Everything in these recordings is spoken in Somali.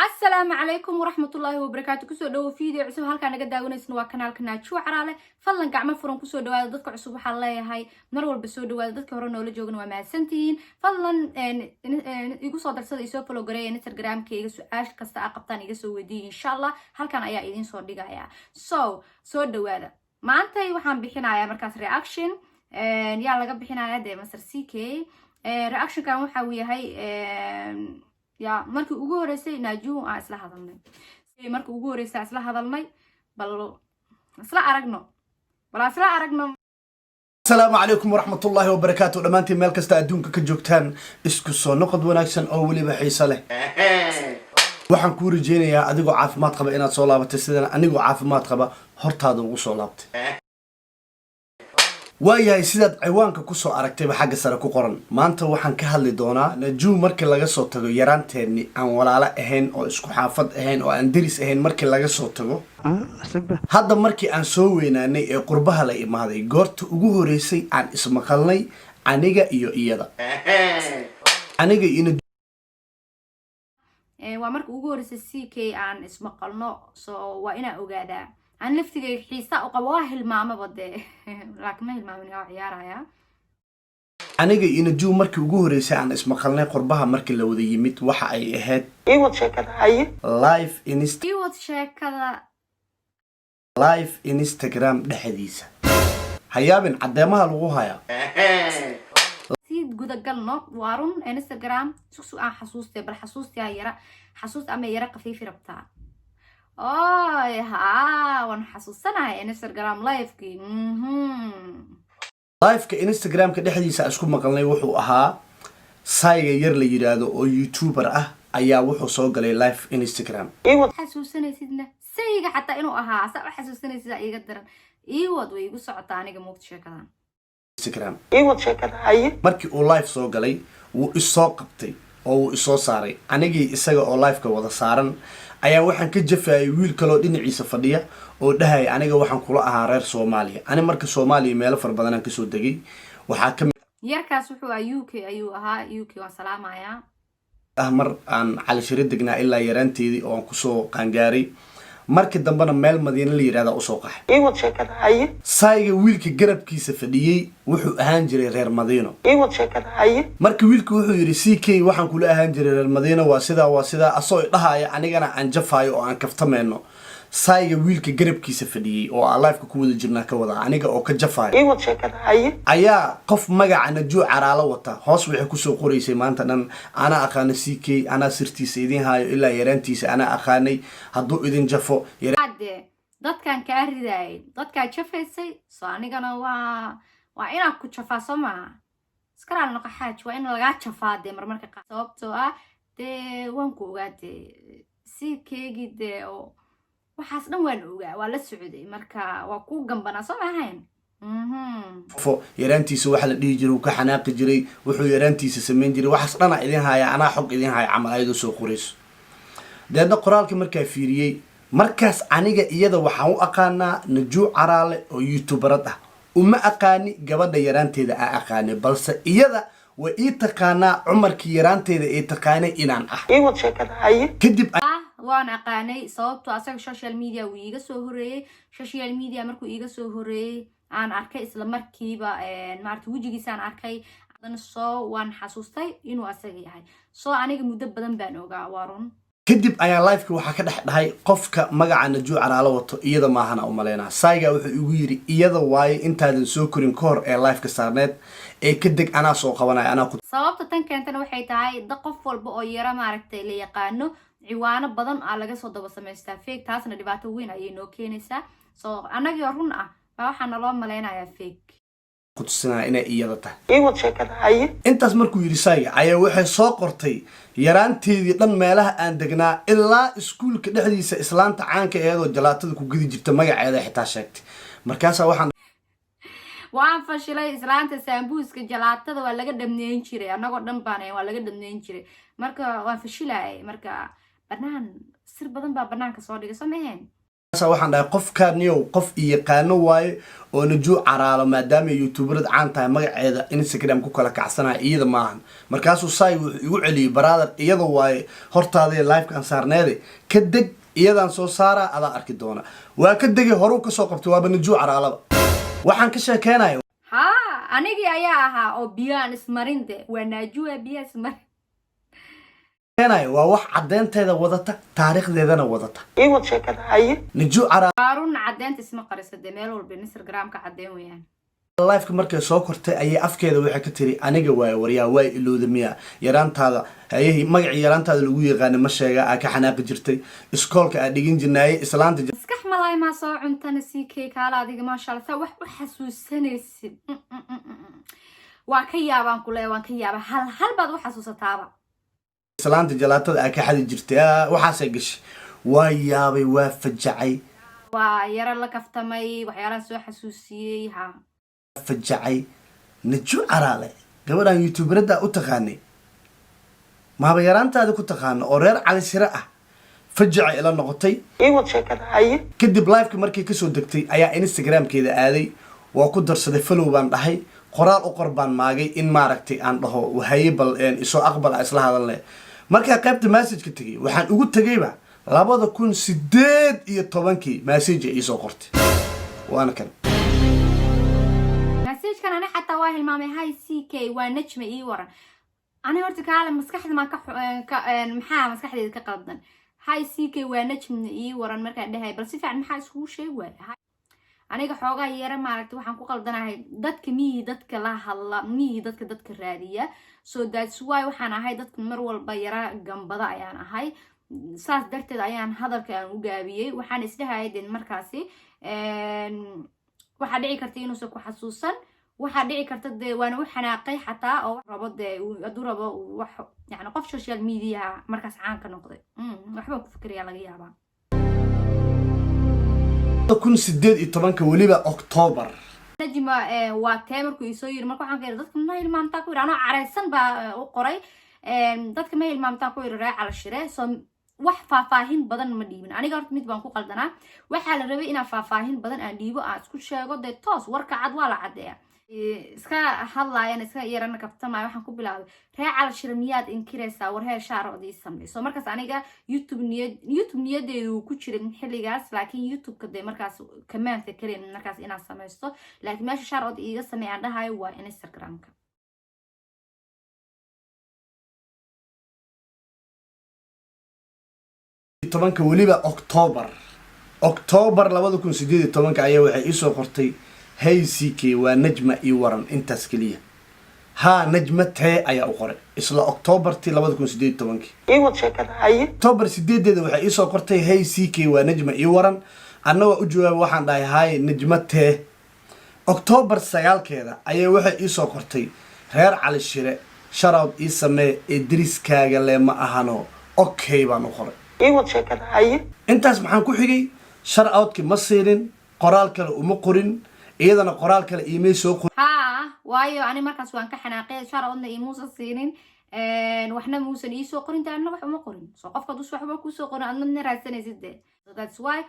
السلام عليكم ورحمة الله وبركاته. كسو دو فيديو عصب هالكا نقد داونيسن waa kanaalka Naajo Caraale fadlan gacmo furan kusoo dhawaada dadka cusub waxaan leeyahay mar walba soo dhawaada dadka hore noola joogna waa mahadsantihiin fadlan igu soo darsada isoo follow gareeya Instagram-kayga su'aal kasta aad qabtaan iga soo weydiin insha Allah halkan ayaa idin soo dhigaya soo dhawaada maanta waxaan bixinayaa markaas reaction yaa laga bixinayaa de Master CK reaction kan waxa uu yahay يا مركي ugu horeysay Naajo aan isla hadalnay markii ugu horeysay isla hadalnay bal isla aragno السلام عليكم ورحمة الله وبركاته دمانتي مeel kasta adduunka ka joogtaan isku soo noqod wanaagsan oo waliba xiiso leh waxaan ku rajeynayaa adigoo caafimaad qaba inaad soo laabatay sidana anigoo caafimaad qaba hortaada ugu soo laabtay waayahay sidaad ciwaanka ku soo aragtay xagga sare ku qoran maanta waxaan ka hadli doonaa Naajo markii laga soo tago yaraanteeni aan walaalo ahayn oo isku xaafad ahayn oo aan diris ahayn markii laga soo tago hadda markii aan soo weynaanay ee qurbaha la imaaday goorta ugu horeysay aan ismaqalnay aniga iyo iyada aniga ina waa markii ugu horeysay CK aan ismaqalno soo waa ina ogaadaa أنا لفتي حيسا وقواهل ماما بدي لكن ما هي الماما نيا عيارها aniga ina Naajo markii ugu horeysay aan ismaqalnay qurbaha markii la wada yimid waxa ay ahayd iwad sheekada live Instagram dhexdiisa hayaabin cadeemaha lagu haya سيد جودا قلنا وارون Instagram سو aan xasuustay bal xasuustay yara xasuust ama yara qafiif rabtaa waan xasuusanahay Instagram live-kii live-ka Instagram-ka dhexdiisa isku maqalnay wuxuu ahaa sayga yar la yiraahdo oo YouTuber ah ayaa wuxuu soo galay live Instagram xasuusanaysidna sayga xataa inuu ahaa saa xasuusanaysid iga daran iwad way igu socotaa aniga moogta sheekadan Instagram iwad sheekada haye markii uu live soo galay wuu isoo qabtay oo uu isoo saaray anigii isaga oo live-ka wada saaran ayaa waxaan ka jafayay wiil kale oo dhinaciisa fadhiya oo dhahay aniga waxaan kula ahaa reer Soomaaliya ani marka Soomaaliya meel far badan ka soo dagay waxa ka yarkaas wuxuu UK ayuu ahaa UK waan salaamayaa mar aan cali shirid degnaa ilaa yaraanteedii oo aan ku soo qaangaaray markii dambana meel Madiina la yiraahdo u soo qaxay iwad sheekada haye sayga wiilka garabkiisa fadhiyay wuxuu ahaan jiray reer Madiino iwad sheekada haye markii wiilku wuxuu yiri CK waxaan kula ahaan jiray reer Madiino waa sida asoo dhahaaya anigana aan jafayo oo aan kaftameeno sayga wiilka garabkiisa fadhiyay oo aan live-ka ku wada jirnaa ka wada aniga oo ka jafayo iwad sheekada haye ayaa qof magaca Naajo Caraale wata hoos wixii ku soo qoraysay maanta dhan ana aqaan CK ana sirtiisa idin haayo ilaa yaraantiisa ana aqaanay haduu idin jafo dadkan ka riday dadka jafaysay soo anigana waa ina ku jafaaso ma iskaraal noqaxaaj waa in laga jafaade marmarka qaar sababtoo ah waan ku ogaatay CK-gi oo waxaas dhan waan ogaa waa la socday marka waa ku gambana soo ahayn yaraantiisa waxa la dhihi jiray ka xanaaqi jiray wuxuu yaraantiisa sameyn jiray waxaas dhan idin haya ana xog idin haya amal ayadu soo qorayso deedna qoraalkii markaa fiiriyay markaas aniga iyada waxaan u aqaanaa Naajo Caraale oo YouTuberad ah uma aqaani gabadha yaraanteeda aan aqaanay balse iyada way ii taqaanaa Umarkii yaraanteeda ee taqaanay inaan ah iwad sheekada haye kadib waan aqaanay sababtoo asaga social media uu iga soo horeeyay social media markuu iga soo horeeyay aan arkay isla markiiba maartii wajigiisa aan arkay adana soo waan xasuustay inuu asaga yahay soo aniga muddo badan baan ogaa waarun kadib ayaa live-ka waxa ka dhahay qofka magaca Naajo Caraale wato iyada ma ahana u maleena sayga wuxuu igu yiri iyada waaye intaadan soo korin ka hor ee live-ka saarneed ee ka deg ana soo qabanay ana ku sababta tan keentana waxay tahay qof walba oo yara maaragtay la yaqaano ciwaano badan laga soo daba sameystaa fake taasna dhibaato weyn ayay noo keenaysaa soo anagii run ah waxa naloo maleynayaa fake kutusina inay iyada tahay iwad sheekada haye intaas markuu yiri sayga ayaa waxay soo qortay yaraanteedii dhan meelaha aan degnaa ilaa iskuulka dhexdiisa islaanta caanka eedoo jalaatada ku gidi jirta magaceeda xitaa sheegtay markaas waan fashilay islaanta sambuuska jalaatada waa laga dhamneyn jiray anagoo dhan baan waa laga dhamneyn jiray marka waan fashilay marka banaan sir badan baa banaanka soo dhigay sameen waxaan dhahay qofkaaniyow qof yaqaano waaye oo najuu caraalo maadaama youtuberad caan tahay magaceeda Instagram ku kala kacsanaa iyada maahan markaasuu saay wuxuu igu celiyay brother iyada waaye hortaada live kan saarneede ka deg iyadan soo saara ada arki doona waa ka degay horu ka soo qabtay waaba najuu caraalaba waxaan ka sheekeenayo anigii ayaa ahaa oo biyaan ismarinde waa najuu biyaa ismarin waa wax cadeynteeda wadata taariikhdeedana wadata iiwad sheekada haye najuu caraalun cadeynta isma qarisade meel walba Instagram-ka cadeyn weeyaan live markay soo kortay ayay afkeeda waxay ka tiri aniga waay waryaa way ilowda miya yaraantaada hayay magaci yaraantaada lagu yaqaan ma sheega aa ka xanaaqi jirtay iskoolka aa dhigin jirnay islaanta iskax malay ma soo cuntana CK kala adiga ma sha Allah wax u xasuusanaysid waa ka yaabaan kule waan ka yaaba hal baad u xasuusataaba islaanta jalaatada aa ka xadi jirtay waxaasay gashay waa yaabay waa fajacay waa yara la kaftamay waxyaalaha soo xasuusiyay fajacay najuu caraale gabadhan youtuberada u taqaanay maaba yaraantaada ku taqaano oo reer cali sire ah fajacay ila noqotay iiwad sheekada haye kadib live-ka markii kasoo degtay ayaa Instagram-keeda aaday waa ku darsaday follow baan dhahay qoraal u qor baan maagay in maaragtay aan dhaho wahaye bal isoo aqbal isla hadalne markaa qaybta message-ka tagay waxaan ugu tagayba 2018 message ay soo qortay waana kan message-kan ana xataa waa hilmaamay hay CK waa najma ii waran ana horta kaala maskaxda ma ka maxaa maskaxdeeda ka qaldan hay CK waa najma ii waran markaan dhahay bal si fiican maxaa isku sheeg waay aniga xoogaa yara maaragtay waxaan ku qaldanahay dadka dadka la hadla dadka raadiya so that's why waxaan ahay dadka mar walba yara gambada ayaan ahay saas darteed ayaan hadalka aan u gaabiyay waxaan isdhahay markaasi waxa dhici karta inuu soo ku xasuusan waxa dhici karta waana u xanaaqay xataa oo rabo aduu rabo wax yani qof social media markaas caan ka noqday waxba ku fikriyaa laga yaabaa 2018 waliba October najma waa teemarku isoo yiri marka waxaan ka yiri dadka ma hilmaamtaa ku yiri anoo careysan baa u qoray dadka ma hilmaamtaa ku yiri raacal shire soo wax faahfaahin badan ma dhiibin aniga horta mid baan ku qaldanaa waxa la rabay inaan faahfaahin badan aan dhiibo aan isku sheego toos warka cad waa la cadeeyaa iska hadlaayaan iska yarana kaftamaay waxaan ku bilaabay raacal shire miyaad inkireysaa warheer shaarcodii sameeyso markaas aniga YouTube niyadeedu ku jiray xilligaas laakiin YouTube-ka markaas command-ka kale markaas inaan sameysto laakiin meesha shaarcod iiga sameeyaan dhahay waa Instagram-ka tobanka waliba October 2018 ayaa waxay isoo qortay hey CK waa najma ii waran intaas kaliya najma tee ayaa u qoray isla October 2018 iiwad sheekada haye October 8 waxay isoo qortay hey CK waa najma ii waran anna waa u jawaab waxaan dhahay hay najma tee October 9 ayaa waxay isoo qortay reer cali shire sharaad ii samee idriskaaga le ma ahano okay baan u qoray iiwad sheekada haye intaas maxaan ku xigay sharaadki ma siinin qoraal kale uma qorin iyadana qoraal kale email soo qorin waayo ani markaas waan ka xanaaqay sharaadna iimuusan siinin waxna muusan ii soo qorin taana wax uma qorin soo qofka dus waxba ku soo qorin adna raadsanaysid so that's why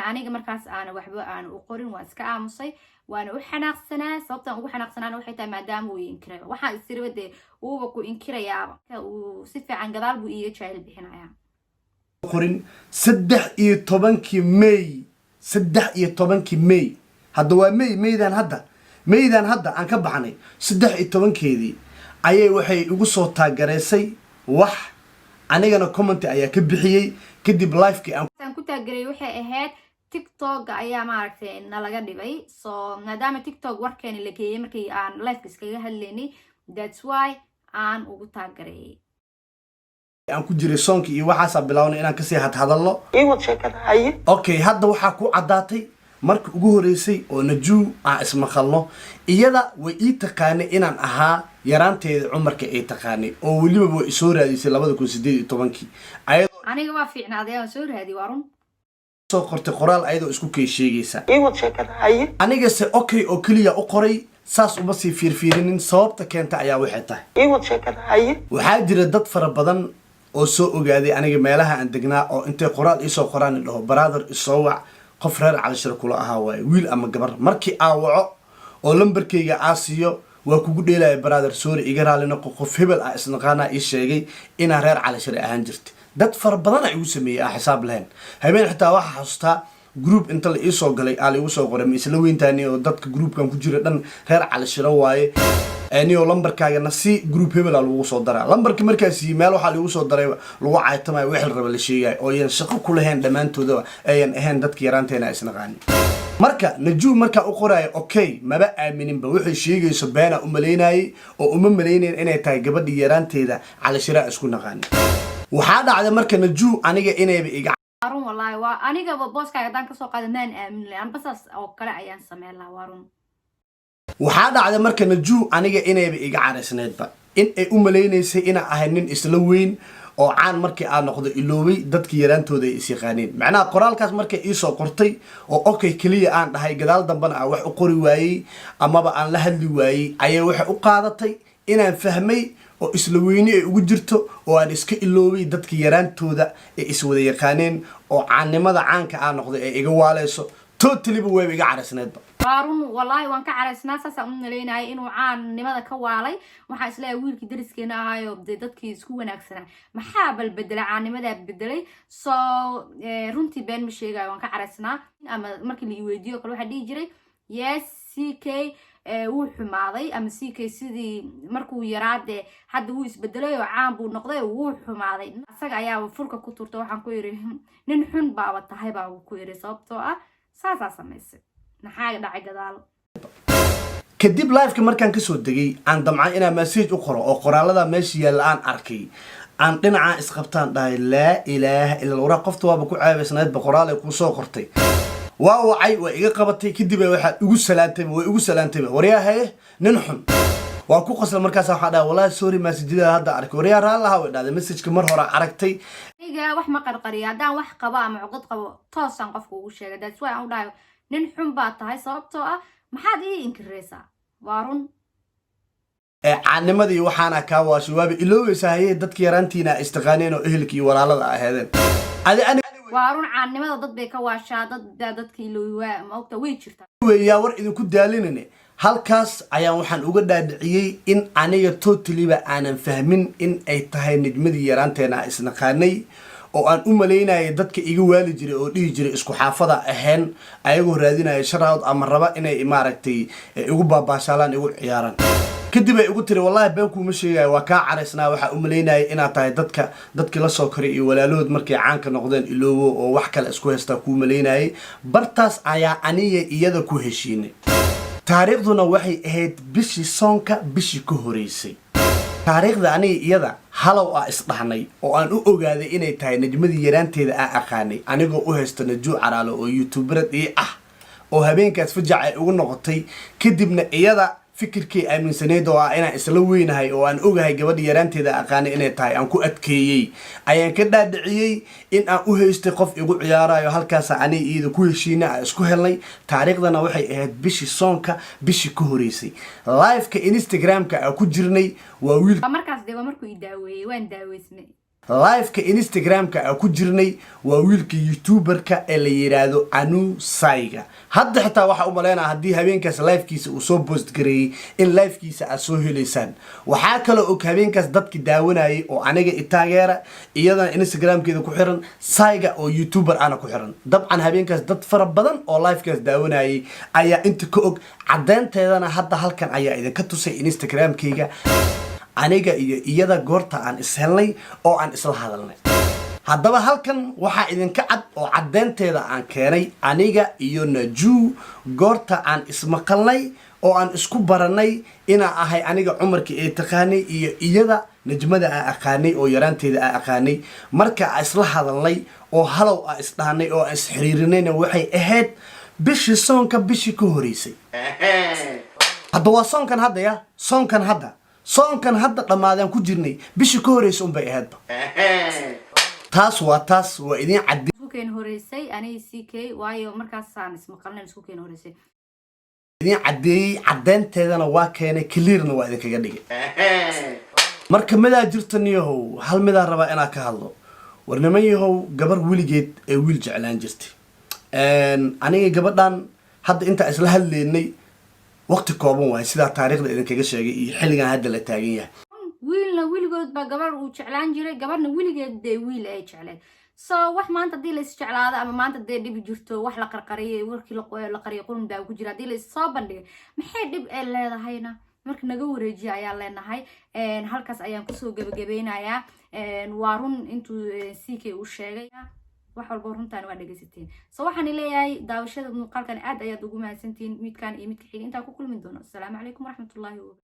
aniga markaas aan waxba aan u qorin waan iska aamusay waana u xanaaqsanaa sababtan ugu xanaaqsanaana waxay tahay maadaama uu inkiray waxa isirwade uu ku inkirayaa uu si fiican gadaal buu iiga jaahil bixinayaa qorin 13 May hadda waa Maydan hadda aan ka baxnay 13keedii ayay waxay ugu soo taageereysay wax anigana comment ayaa ka bixiyay kadib live-kii aan ku taageeray waxay ahayd TikTok ayaa maaragtay nalaga dhibay so maadaama TikTok warkeeni la geeyay markii aan live iskaga hadlaynay that's why aan ugu taageeray aan ku jiray sonki iyo waxaas bilawnay inaan ka sii hadalno iiwad sheekada haye okay hadda waxa ku cadaatay markii ugu horeysay oo najuu aan ismaqalno iyada way ii taqaanay inaan ahaa yaraanteeda cumarka ay taqaanay oo waliba way soo raadisay 2018 aniga waa fiicnaaday aan soo raadi warun soo qortay qoraal ayadoo isku kay sheegaysa iiwad sheekada haye aniga se okay oo kaliya u qoray saas uma sii fiirfiirinin sababta keenta ayaa waxay tahay iiwad sheekada haye waxaa jira dad fara badan oo soo ogaaday aniga meelaha aan degnaa oo intay qoraal isoo qoraan dhaho brother isoo wac qof reer cali shire kula ahaa waaye wiil ama gabar markii aan waco oo lambarkayga aan siiyo waa kugu dheelaya brother sorry iga raali noqo qof hebel ah isnaqaana ii sheegay inaan reer cali shire ahaan jirtay dad fara badan ay igu sameeyay aan xisaab lahayn habeen xitaa waxaa xasuustaa group inta la iisoo galay aa la igu soo qoray ma isla weyntaani oo dadka groupkan ku jira dhan reer cali shire waaye aniyoo lambarkaagana si group hebel aa lagu soo daraa lambarkii markaas meel waxaa lagu soo daray lagu caaytamayo wixii raba la sheegay oo yan shaqo ku lahayn dhammaantoodaba ayan ahayn dadka yaraanteena isnaqaani marka najuu markaa u qoraayo okay maba aamininba waxay sheegayso beena u maleynayay oo uma maleynayn inay tahay gabadhii yaraanteeda cali shire isku naqaani waxaa dhacday marka najuu aniga inayba iga warun wallahi waa anigaba booskaaga hadaan kasoo qaada maan aamin lahayn basaas oo kale ayaan sameyn lahaa warun waxaa dhacday marka najuu aniga inayba iga caraysneedba in ay u maleynaysay inaan ahay nin isla weyn oo caan markii aan noqdo iloobay dadkii yaraantooda ay is yaqaaneen macnaha qoraalkaas markay iisoo qortay oo okay keliya aan dhahay gadaal dambana aan wax u qori waayey amaba aan la hadli waayey ayay waxay u qaadatay inaan fahmay oo isla weyni ay ugu jirto oo aan iska iloobay dadkii yaraantooda ay iswada yaqaaneen oo caannimada caanka aan noqday ay iga waaleyso totally wayba iga caraysneedba warun wallahi waan ka caraysnaa saasaan u maleynayay inuu caannimada ka waalay waxaa isleeyahay wiilkii dariskeena ahaayo dee dadkii isku wanaagsanaa maxaa bal bedelay caannimadaa bedelay soo runtii been ma sheegayo waan ka caraysnaa ama markii la iweydiiyo kale waxaa dhihi jiray yes ck wuu xumaaday ama ck sidii markuu yaraade hadda wuu isbedelay oo caan buu noqday wuu xumaaday asaga ayaa furka ku turta waxaan ku yiri nin xun baaba tahay baa ku yiri sababtoo ah saasaa samaysay maxaa dhacay gadaal kadib live-ka markaan kasoo degay aan damcay inaan message u qoro oo qoraalada meesha yaalla aan arkay aan dhinaca isqabtaan dhahay laa ilaaha illa allah qofta waaba ku caabaysnayd qoraal ay ku soo qortay waa wacay waa iga qabatay kadib waxaa igu salaantay waryahay nin xun waa ku qosla markaas waxaa dhahay wallahi sorry message-da hadda arkay waryaa raalaha way dhaaday message-ka mar hore aragtay aniga wax ma qarqariyo haddaan wax qabo ama cuqad qabo toosaan qofka ugu sheegay that's why aan u dhahay nin xun baa tahay sababtoo ah maxaad ii inkiraysaa waa run caanimadii waxaana kaa waashay waaba iloobaysaa hayee dadka yaraantiina istaqaaneen oo ehelka iyo walaalada ahaadeen waa run caannimada dad bay ka waashaa dadka ilooywaa ma ogta way jirtaa weeyaa war idinku daalinine halkaas ayaan waxaan uga dhaadhiciyey in aniga totally-ba aanan fahmin in ay tahay nidmadii yaraanteena isnaqaanay oo aan u maleynayay dadka iga waali jiray oo dhihi jiray isku xaafada ahayn ayagoo raadinaya sharaad ama raba inay maaragtay igu baabaashaalaan igu ciyaaraan kadib ay igu tiri wallahi been kuuma sheegayo waa kaa caraysnaa waxaa u maleynayay inaad tahay dadkii la soo koray iyo walaalood markay caanka noqdeen iloobo oo wax kale isku haystaa kuu maleynayay bartaas ayaa aniga iyada ku heshiinay taariikhduna waxay ahayd bishii soonka bishii ka horeysay taariikhda aniga iyada halow ah isdhahnay oo aan u ogaaday inay tahay najmadii yaraanteeda aan aqaanay anigoo u haysta najuu caraalo oo youtuberad ii ah oo habeenkaas fajac ay ugu noqotay kadibna iyada fikirkii aaminsaneyd oo ah inaan isla weynahay oo aan ogahay gabadha yaraanteeda aqaanay inay tahay aan ku adkeeyey ayaan ka dhaadhiciyey in aan u haystay qof igu ciyaarayo halkaas aniga iyada ku heshiina aan isku helnay taariikhdana waxay ahayd bishii soonka bishii ka horeysay live-ka instagram-ka aan ku jirnay waa wiil markaas dee waa markuu i daaweeyey waan daaweysnay live-ka instagram-ka aan ku jirnay waa wiilka youtuberka ee la yiraahdo anu saiga hadda xitaa waxa u maleynaa haddii habeenkaas live-kiisa uu soo post gareeyey in live-kiisa aad soo helaysaan waxaa kaloo og habeenkaas dadki daawanayay oo aniga i taageera iyadana instagram-keeda ku xiran saiga oo youtuber ana ku xiran dabcan habeenkaas dad fara badan oo live-kaas daawanayay ayaa inta ka og caddeynteedana hadda halkan ayaa idinka tusay instagram-keyga aniga iyo iyada goorta aan is helnay oo aan isla hadalnay haddaba halkan waxaa idinka cad oo caddeynteeda aan keenay aniga iyo najuu goorta aan ismaqalnay oo aan isku baranay inaan ahay aniga cumarkii ay taqaanay iyo iyada najmada aan aqaanay oo yaraanteeda aan aqaanay marka aan isla hadalnay oo halow aan isdhahnay oo aan isxiriirinayna waxay ahayd bishii soonka bishii ka horeysay hadda waa soonkan hadda ya soonkan hadda dhammaadaan ku jirnay bishii ka horeysa unbay ahaydba taas waa idin caddi isku keen horeysay aniga ck waayo markaasaan ismaqalnayn isku keen horeysay idin caddeeyey caddeynteedana waa keenay clearna waa idinkaga dhigay marka midaa jirta niyahow hal midaa rabaa inaa ka hadlo war niman yahow gabar weligeed ee wiil jeclaan jirtay aniga gabadhan hadda intaa isla hadleynay waqti kooban waaye sidaa taariikhda idinkaga sheegay iyo xilligan hadda la taagan yahay wiilna wiligood baa gabar uu jeclaan jiray gabarna wiligeed dee wiil ay jecleen so wax maanta haddii la isjeclaado ama maanta dee dhibi jirto wax la qarqariyay warkii la qariyay qurun baa ku jira haddii la soo bandhigay maxay dhib ay leedahayna marka naga wareejiya ayaa leenahay halkaas ayaan kusoo gabagabeynayaa waa run intuu CK uu sheegay wax walba runtaan waa dhageysateen so waxaan leeyahay daawashada muuqaalkan aad ayaad ugu mahadsantihiin midkaan iyo midka xiga intaa ku kulmi doono assalaamu calaykum waraxmatullaahi